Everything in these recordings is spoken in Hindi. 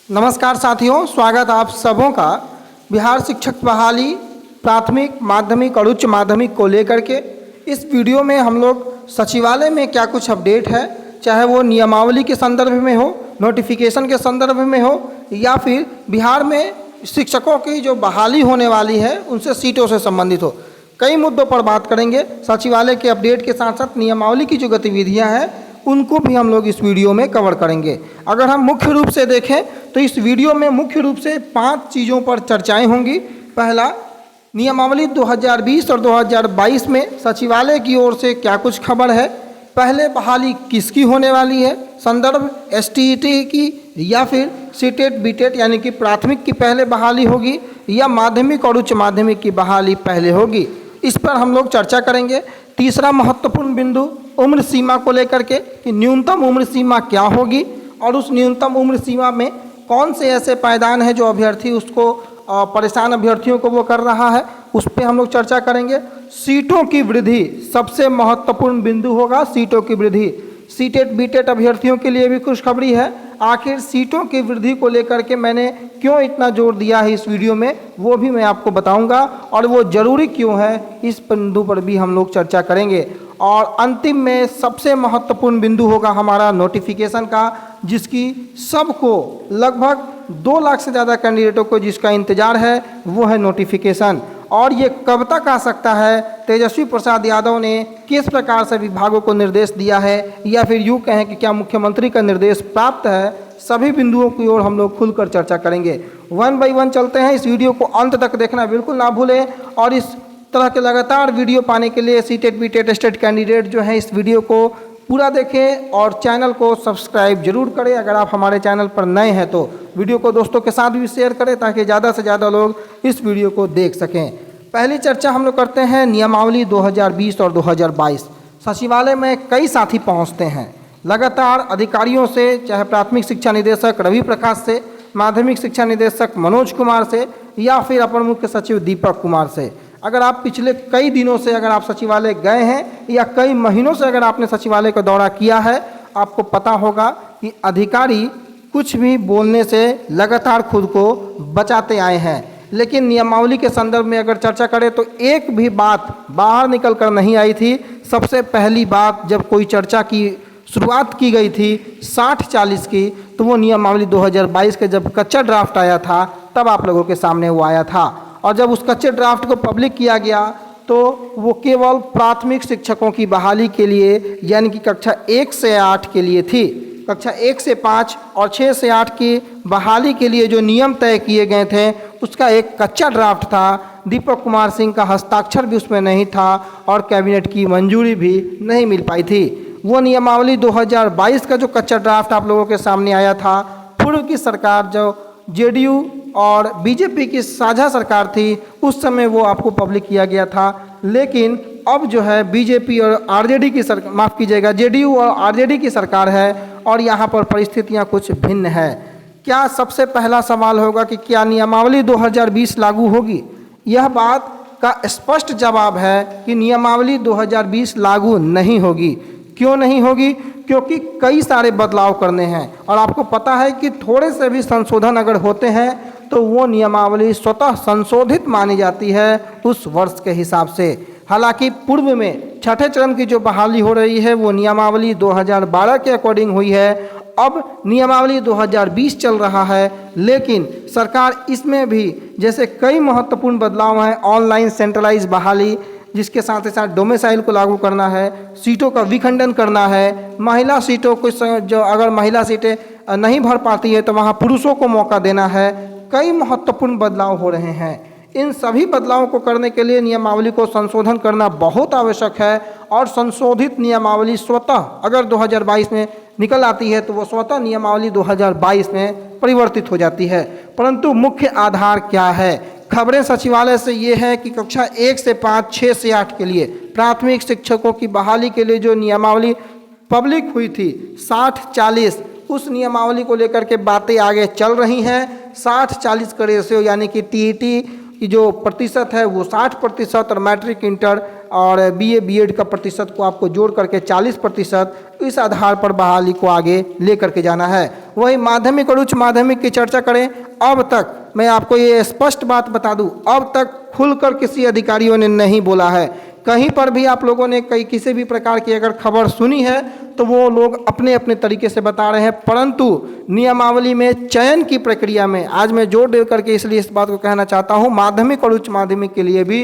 नमस्कार साथियों, स्वागत आप सबों का बिहार शिक्षक बहाली प्राथमिक, माध्यमिक और उच्च माध्यमिक को लेकर के। इस वीडियो में हम लोग सचिवालय में क्या कुछ अपडेट है, चाहे वो नियमावली के संदर्भ में हो, नोटिफिकेशन के संदर्भ में हो, या फिर बिहार में शिक्षकों की जो बहाली होने वाली है उनसे सीटों से संबंधित हो, कई मुद्दों पर बात करेंगे। सचिवालय के अपडेट के साथ साथ नियमावली की जो गतिविधियाँ हैं उनको भी हम लोग इस वीडियो में कवर करेंगे। अगर हम मुख्य रूप से देखें तो इस वीडियो में मुख्य रूप से 5 चीज़ों पर चर्चाएं होंगी। पहला, नियमावली 2020 और 2022 में सचिवालय की ओर से क्या कुछ खबर है, पहले बहाली किसकी होने वाली है, संदर्भ एसटीईटी की या फिर सीटेट बीटेट यानी कि प्राथमिक की पहले बहाली होगी या माध्यमिक और उच्च माध्यमिक की बहाली पहले होगी, इस पर हम लोग चर्चा करेंगे। तीसरा महत्वपूर्ण बिंदु उम्र सीमा को लेकर के कि न्यूनतम उम्र सीमा क्या होगी और उस न्यूनतम उम्र सीमा में कौन से ऐसे पायदान है जो अभ्यर्थी उसको परेशान अभ्यर्थियों को वो कर रहा है, उस पर हम लोग चर्चा करेंगे। सीटों की वृद्धि सबसे महत्वपूर्ण बिंदु होगा, सीटों की वृद्धि। सीटेट बीटेट अभ्यर्थियों के लिए भी खुशखबरी है। आखिर सीटों की वृद्धि को लेकर के मैंने क्यों इतना जोर दिया है इस वीडियो में, वो भी मैं आपको बताऊंगा और वो ज़रूरी क्यों है, इस बिंदु पर भी हम लोग चर्चा करेंगे। और अंतिम में सबसे महत्वपूर्ण बिंदु होगा हमारा नोटिफिकेशन का, जिसकी सबको लगभग 2 लाख से ज़्यादा कैंडिडेटों को जिसका इंतज़ार है वो है नोटिफिकेशन। और ये कब तक आ सकता है, तेजस्वी प्रसाद यादव ने किस प्रकार से विभागों को निर्देश दिया है, या फिर यूँ कहें कि क्या मुख्यमंत्री का निर्देश प्राप्त है, सभी बिंदुओं की ओर हम लोग खुलकर चर्चा करेंगे। 1 बाय 1 चलते हैं। इस वीडियो को अंत तक देखना बिल्कुल ना भूलें और इस तरह के लगातार वीडियो पाने के लिए सीटेट बीटेट स्टेट कैंडिडेट जो हैं इस वीडियो को पूरा देखें और चैनल को सब्सक्राइब जरूर करें। अगर आप हमारे चैनल पर नए हैं तो वीडियो को दोस्तों के साथ भी शेयर करें ताकि ज़्यादा से ज़्यादा लोग इस वीडियो को देख सकें। पहली चर्चा हम लोग करते हैं नियमावली 2020 और 2022। सचिवालय में कई साथी पहुंचते हैं लगातार अधिकारियों से, चाहे प्राथमिक शिक्षा निदेशक रवि प्रकाश से, माध्यमिक शिक्षा निदेशक मनोज कुमार से या फिर अपर मुख्य सचिव दीपक कुमार से। अगर आप पिछले कई दिनों से अगर आप सचिवालय गए हैं या कई महीनों से अगर आपने सचिवालय का दौरा किया है, आपको पता होगा कि अधिकारी कुछ भी बोलने से लगातार खुद को बचाते आए हैं। लेकिन नियमावली के संदर्भ में अगर चर्चा करें तो एक भी बात बाहर निकल कर नहीं आई थी। सबसे पहली बात जब कोई चर्चा की शुरुआत की गई थी 60-40 की, तो वो नियमावली 2022 के जब कच्चा ड्राफ्ट आया था तब आप लोगों के सामने वो आया था। और जब उस कच्चे ड्राफ्ट को पब्लिक किया गया तो वो केवल प्राथमिक शिक्षकों की बहाली के लिए यानी कि कक्षा 1 से 8 के लिए थी। कक्षा 1 से 5 और 6 से 8 की बहाली के लिए जो नियम तय किए गए थे उसका एक कच्चा ड्राफ्ट था। दीपक कुमार सिंह का हस्ताक्षर भी उसमें नहीं था और कैबिनेट की मंजूरी भी नहीं मिल पाई थी। वो नियमावली 2022 का जो कच्चा ड्राफ्ट आप लोगों के सामने आया था, पूर्व की सरकार जो जेडीयू और बीजेपी की साझा सरकार थी उस समय वो आपको पब्लिक किया गया था। लेकिन अब जो है बीजेपी और आरजेडी की माफ़ कीजिएगा, जेडीयू और आरजेडी की सरकार है और यहाँ पर परिस्थितियाँ कुछ भिन्न है। क्या सबसे पहला सवाल होगा कि क्या नियमावली 2020 लागू होगी? यह बात का स्पष्ट जवाब है कि नियमावली 2020 लागू नहीं होगी। क्यों नहीं होगी? क्योंकि कई सारे बदलाव करने हैं और आपको पता है कि थोड़े से भी संशोधन अगर होते हैं तो वो नियमावली स्वतः संशोधित मानी जाती है उस वर्ष के हिसाब से। हालांकि पूर्व में छठे चरण की जो बहाली हो रही है वो नियमावली 2012 के अकॉर्डिंग हुई है। अब नियमावली 2020 चल रहा है, लेकिन सरकार इसमें भी जैसे कई महत्वपूर्ण बदलाव हैं, ऑनलाइन सेंट्रलाइज बहाली, जिसके साथ ही साथ डोमिसाइल को लागू करना है, सीटों का विखंडन करना है, महिला सीटों को जो अगर महिला सीटें नहीं भर पाती है तो वहाँ पुरुषों को मौका देना है। कई महत्वपूर्ण बदलाव हो रहे हैं। इन सभी बदलावों को करने के लिए नियमावली को संशोधन करना बहुत आवश्यक है और संशोधित नियमावली स्वतः अगर 2022 में निकल आती है तो वो स्वतः नियमावली 2022 में परिवर्तित हो जाती है। परंतु मुख्य आधार क्या है? खबरें सचिवालय से ये है कि कक्षा 1 से 5, 6 से 8 के लिए प्राथमिक शिक्षकों की बहाली के लिए जो नियमावली पब्लिक हुई थी 60-40, उस नियमावली को लेकर के बातें आगे चल रही हैं। 60-40 का रेशियो यानी कि टीईटी की जो प्रतिशत है वो 60% और मैट्रिक इंटर और बीए बीएड का प्रतिशत को आपको जोड़ करके 40%, इस आधार पर बहाली को आगे लेकर के जाना है। वही माध्यमिक और उच्च माध्यमिक की चर्चा करें, अब तक मैं आपको ये स्पष्ट बात बता दूं, अब तक खुलकर किसी अधिकारियों ने नहीं बोला है। कहीं पर भी आप लोगों ने किसी भी प्रकार की अगर खबर सुनी है तो वो लोग अपने अपने तरीके से बता रहे हैं, परंतु नियमावली में चयन की प्रक्रिया में आज मैं जोर दे करके इसलिए इस बात को कहना चाहता हूँ, माध्यमिक और उच्च माध्यमिक के लिए भी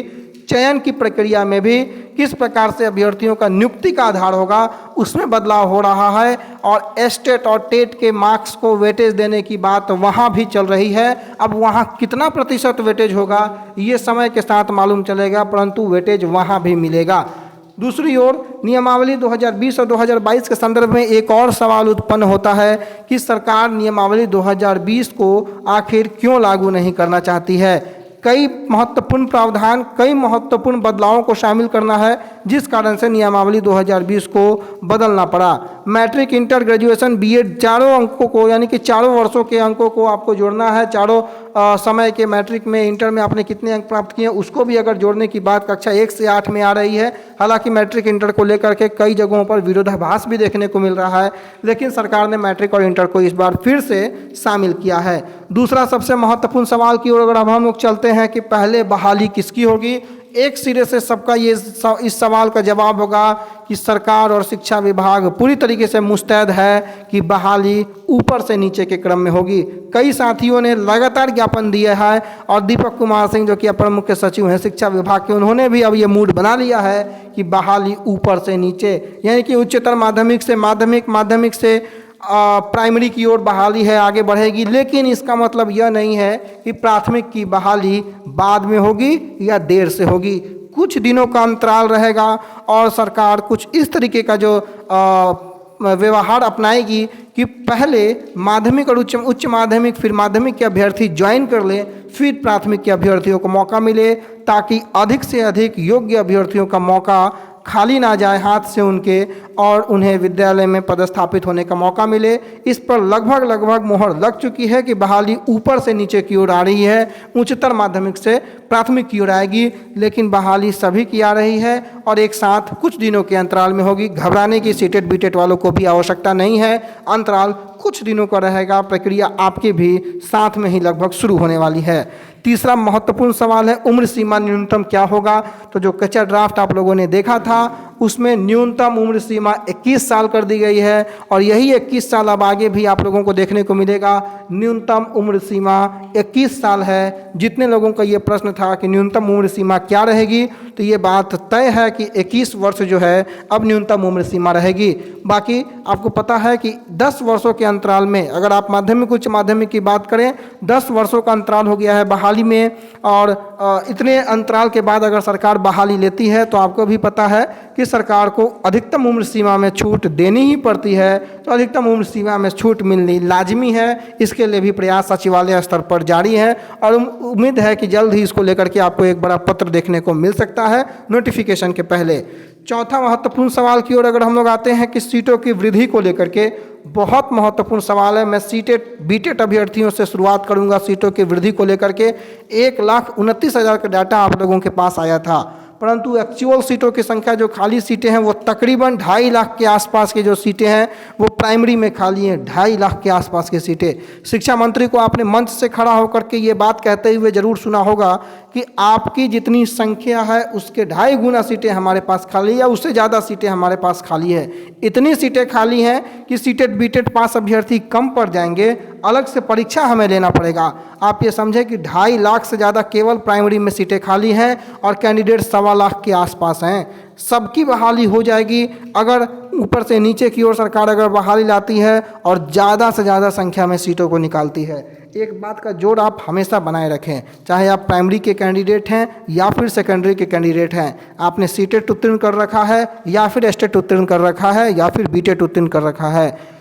चयन की प्रक्रिया में भी किस प्रकार से अभ्यर्थियों का नियुक्ति का आधार होगा उसमें बदलाव हो रहा है। और एस्टेट और टेट के मार्क्स को वेटेज देने की बात वहाँ भी चल रही है। अब वहाँ कितना प्रतिशत वेटेज होगा ये समय के साथ मालूम चलेगा, परंतु वेटेज वहाँ भी मिलेगा। दूसरी ओर नियमावली 2020 और 2022 के संदर्भ में एक और सवाल उत्पन्न होता है कि सरकार नियमावली 2020 को आखिर क्यों लागू नहीं करना चाहती है। कई महत्वपूर्ण प्रावधान, कई महत्वपूर्ण बदलावों को शामिल करना है, जिस कारण से नियमावली 2020 को बदलना पड़ा। मैट्रिक, इंटर, ग्रेजुएशन, बीएड चारों अंकों को यानी कि चारों वर्षों के अंकों को आपको जोड़ना है। चारों समय के मैट्रिक में, इंटर में आपने कितने अंक प्राप्त किए उसको भी अगर जोड़ने की बात कक्षा 1 से 8 में आ रही है। हालांकि मैट्रिक इंटर को लेकर के कई जगहों पर विरोधाभास भी देखने को मिल रहा है, लेकिन सरकार ने मैट्रिक और इंटर को इस बार फिर से शामिल किया है। दूसरा सबसे महत्वपूर्ण सवाल की ओर अगर अब हम लोग चलते हैं कि पहले बहाली किसकी होगी, एक सिरे से सबका ये इस सवाल का जवाब होगा कि सरकार और शिक्षा विभाग पूरी तरीके से मुस्तैद है कि बहाली ऊपर से नीचे के क्रम में होगी। कई साथियों ने लगातार ज्ञापन दिया है और दीपक कुमार सिंह जो कि अपर मुख्य सचिव हैं शिक्षा विभाग के, उन्होंने भी अब ये मूड बना लिया है कि बहाली ऊपर से नीचे यानी कि उच्चतर माध्यमिक से माध्यमिक, माध्यमिक से प्राइमरी की ओर बहाली है, आगे बढ़ेगी। लेकिन इसका मतलब यह नहीं है कि प्राथमिक की बहाली बाद में होगी या देर से होगी। कुछ दिनों का अंतराल रहेगा और सरकार कुछ इस तरीके का जो व्यवहार अपनाएगी कि पहले माध्यमिक और उच्च माध्यमिक फिर माध्यमिक के अभ्यर्थी ज्वाइन कर लें, फिर प्राथमिक के अभ्यर्थियों को मौका मिले, ताकि अधिक से अधिक योग्य अभ्यर्थियों का मौका खाली ना जाए हाथ से उनके और उन्हें विद्यालय में पदस्थापित होने का मौका मिले। इस पर लगभग मोहर लग चुकी है कि बहाली ऊपर से नीचे की ओर आ रही है, उच्चतर माध्यमिक से प्राथमिक की ओर आएगी, लेकिन बहाली सभी की आ रही है और एक साथ कुछ दिनों के अंतराल में होगी। घबराने की सीटेट बीटेट वालों को भी आवश्यकता नहीं है, अंतराल कुछ दिनों का रहेगा, प्रक्रिया आपके भी साथ में ही लगभग शुरू होने वाली है। तीसरा महत्वपूर्ण सवाल है उम्र सीमा न्यूनतम क्या होगा। तो जो कच्चा ड्राफ्ट आप लोगों ने देखा था उसमें न्यूनतम उम्र सीमा 21 साल कर दी गई है और यही 21 साल अब आगे भी आप लोगों को देखने को मिलेगा। न्यूनतम उम्र सीमा 21 साल है। जितने लोगों का ये प्रश्न था कि न्यूनतम उम्र सीमा क्या रहेगी, तो ये बात तय है कि 21 वर्ष जो है अब न्यूनतम उम्र सीमा रहेगी। बाकी आपको पता है कि 10 वर्षों के अंतराल में, अगर आप माध्यमिक उच्च माध्यमिक की बात करें, 10 वर्षों का अंतराल हो गया है बहाली में और इतने अंतराल के बाद अगर सरकार बहाली लेती है तो आपको भी पता है कि सरकार को अधिकतम उम्र सीमा में छूट देनी ही पड़ती है। तो अधिकतम उम्र सीमा में छूट मिलनी लाजमी है। इसके लिए भी प्रयास सचिवालय स्तर पर जारी है और उम्मीद है कि जल्द ही इसको लेकर के आपको एक बड़ा पत्र देखने को मिल सकता है नोटिफिकेशन के पहले। चौथा महत्वपूर्ण सवाल की ओर अगर हम लोग आते हैं कि सीटों की वृद्धि को लेकर के, बहुत महत्वपूर्ण सवाल है। मैं सीटेट बीटेट अभ्यर्थियों से शुरुआत करूंगा सीटों की वृद्धि को लेकर के। 1,29,000 का डाटा आप लोगों के पास आया था, परंतु एक्चुअल सीटों की संख्या जो खाली सीटें हैं वो तकरीबन 2.5 लाख के आसपास की जो सीटें हैं वो प्राइमरी में खाली हैं। 2.5 लाख के आसपास की सीटें। शिक्षा मंत्री को आपने मंच से खड़ा होकर के ये बात कहते हुए जरूर सुना होगा कि आपकी जितनी संख्या है उसके 2.5 गुना सीटें हमारे पास खाली या उससे ज़्यादा सीटें हमारे पास खाली है। इतनी सीटें खाली हैं कि सीटेट बीटेट पास अभ्यर्थी कम पड़ जाएंगे, अलग से परीक्षा हमें लेना पड़ेगा। आप ये समझें कि 2.5 लाख से ज़्यादा केवल प्राइमरी में सीटें खाली हैं और कैंडिडेट 1.25 लाख के आसपास हैं। सबकी बहाली हो जाएगी अगर ऊपर से नीचे की ओर सरकार अगर बहाली लाती है और ज़्यादा से ज़्यादा संख्या में सीटों को निकालती है। एक बात का जोर आप हमेशा बनाए रखें, चाहे आप प्राइमरी के कैंडिडेट हैं या फिर सेकेंडरी के कैंडिडेट हैं, आपने सीटेट उत्तीर्ण कर रखा है या फिर एस्टेट उत्तीर्ण कर रखा है या फिर बीटेट उत्तीर्ण कर रखा है,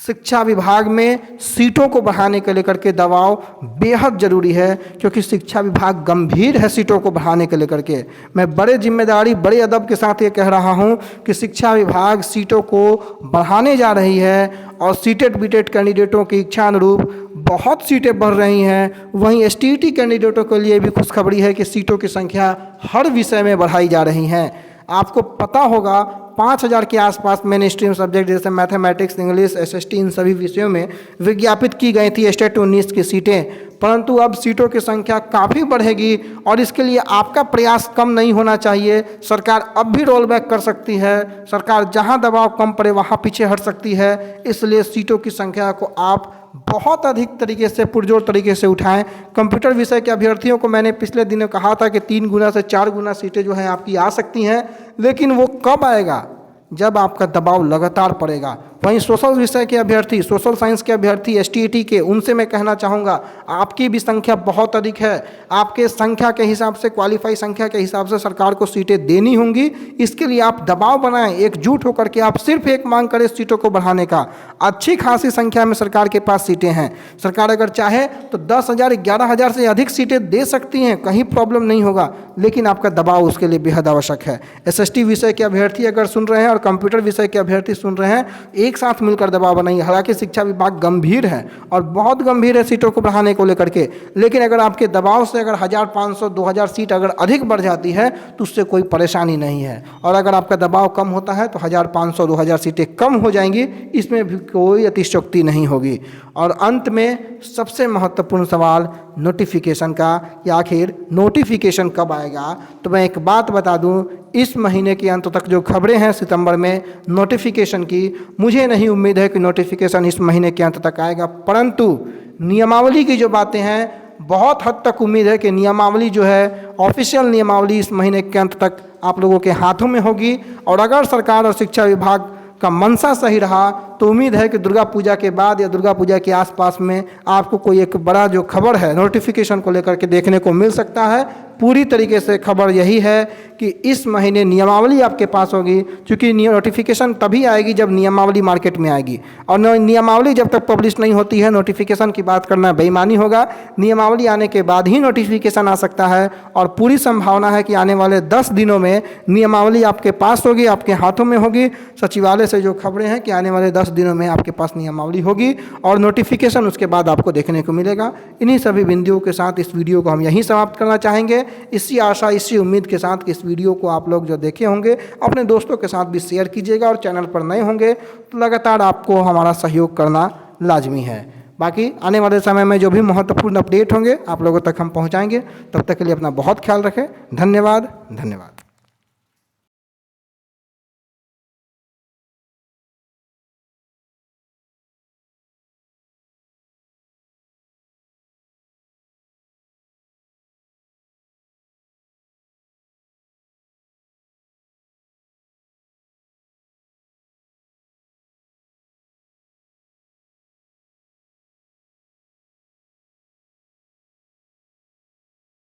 शिक्षा विभाग में सीटों को बढ़ाने के लेकर के दबाव बेहद ज़रूरी है, क्योंकि शिक्षा विभाग गंभीर है सीटों को बढ़ाने के लेकर के। मैं बड़े जिम्मेदारी बड़े अदब के साथ ये कह रहा हूँ कि शिक्षा विभाग सीटों को बढ़ाने जा रही है और सीटेट बीटेट कैंडिडेटों की इच्छा अनुरूप बहुत सीटें बढ़ रही हैं। वहीं एसटीईटी कैंडिडेटों के लिए भी खुशखबरी है कि सीटों की संख्या हर विषय में बढ़ाई जा रही हैं। आपको पता होगा 5000 के आसपास मेन स्ट्रीम सब्जेक्ट जैसे मैथमेटिक्स, इंग्लिश, एसएसटी, इन सभी विषयों में विज्ञापित की गई थी स्टेट 19 की सीटें। परंतु अब सीटों की संख्या काफ़ी बढ़ेगी और इसके लिए आपका प्रयास कम नहीं होना चाहिए। सरकार अब भी रोल बैक कर सकती है, सरकार जहां दबाव कम पड़े वहां पीछे हट सकती है। इसलिए सीटों की संख्या को आप बहुत अधिक तरीके से, पुरजोर तरीके से उठाएं। कंप्यूटर विषय के अभ्यर्थियों को मैंने पिछले दिनों कहा था कि 3 गुना से 4 गुना सीटें जो हैं आपकी आ सकती हैं, लेकिन वो कब आएगा? जब आपका दबाव लगातार पड़ेगा। वहीं सोशल विषय के अभ्यर्थी, सोशल साइंस के अभ्यर्थी, एसटीईटी के, उनसे मैं कहना चाहूँगा आपकी भी संख्या बहुत अधिक है। आपके संख्या के हिसाब से, क्वालिफाई संख्या के हिसाब से सरकार को सीटें देनी होंगी। इसके लिए आप दबाव बनाएं, एकजुट होकर के आप सिर्फ एक मांग करें सीटों को बढ़ाने का। अच्छी खासी संख्या में सरकार के पास सीटें हैं। सरकार अगर चाहे तो 10,000, 11,000 से अधिक सीटें दे सकती हैं, कहीं प्रॉब्लम नहीं होगा, लेकिन आपका दबाव उसके लिए बेहद आवश्यक है। एसएसटी विषय के अभ्यर्थी अगर सुन रहे हैं और कंप्यूटर विषय के अभ्यर्थी सुन रहे हैं, एक साथ मिलकर दबाव बनाइए। हालांकि शिक्षा विभाग गंभीर है और बहुत गंभीर है सीटों को बढ़ाने को लेकर के, लेकिन अगर आपके दबाव से अगर 1500, 2000 सीट अगर अधिक बढ़ जाती है तो उससे कोई परेशानी नहीं है। और अगर आपका दबाव कम होता है तो 1500, 2000 सीटें कम हो जाएंगी, इसमें भी कोई अतिशयोक्ति नहीं होगी। और अंत में सबसे महत्वपूर्ण सवाल नोटिफिकेशन का, कि आखिर नोटिफिकेशन कब आएगा। तो मैं एक बात बता दूं, इस महीने के अंत तक जो खबरें हैं सितंबर में नोटिफिकेशन की, मुझे नहीं उम्मीद है कि नोटिफिकेशन इस महीने के अंत तक आएगा। परंतु नियमावली की जो बातें हैं, बहुत हद तक उम्मीद है कि नियमावली जो है, ऑफिशियल नियमावली इस महीने के अंत तक आप लोगों के हाथों में होगी। और अगर सरकार और शिक्षा विभाग का मंशा सही रहा तो उम्मीद है कि दुर्गा पूजा के बाद या दुर्गा पूजा के आसपास में आपको कोई एक बड़ा जो खबर है नोटिफिकेशन को लेकर के देखने को मिल सकता है। पूरी तरीके से खबर यही है कि इस महीने नियमावली आपके पास होगी, क्योंकि नोटिफिकेशन तभी आएगी जब नियमावली मार्केट में आएगी। और नियमावली जब तक पब्लिश नहीं होती है, नोटिफिकेशन की बात करना बेईमानी होगा। नियमावली आने के बाद ही नोटिफिकेशन आ सकता है और पूरी संभावना है कि आने वाले 10 दिनों में नियमावली आपके पास होगी, आपके हाथों में होगी। सचिवालय से जो खबरें हैं कि आने वाले 10 दिनों में आपके पास नियमावली होगी और नोटिफिकेशन उसके बाद आपको देखने को मिलेगा। इन्हीं सभी बिंदुओं के साथ इस वीडियो को हम यहीं समाप्त करना चाहेंगे। इसी आशा, इसी उम्मीद के साथ कि इस वीडियो को आप लोग जो देखे होंगे अपने दोस्तों के साथ भी शेयर कीजिएगा और चैनल पर नए होंगे तो लगातार आपको हमारा सहयोग करना लाजमी है। बाकी आने वाले समय में जो भी महत्वपूर्ण अपडेट होंगे आप लोगों तक हम पहुंचाएंगे। तब तक के लिए अपना बहुत ख्याल रखें। धन्यवाद।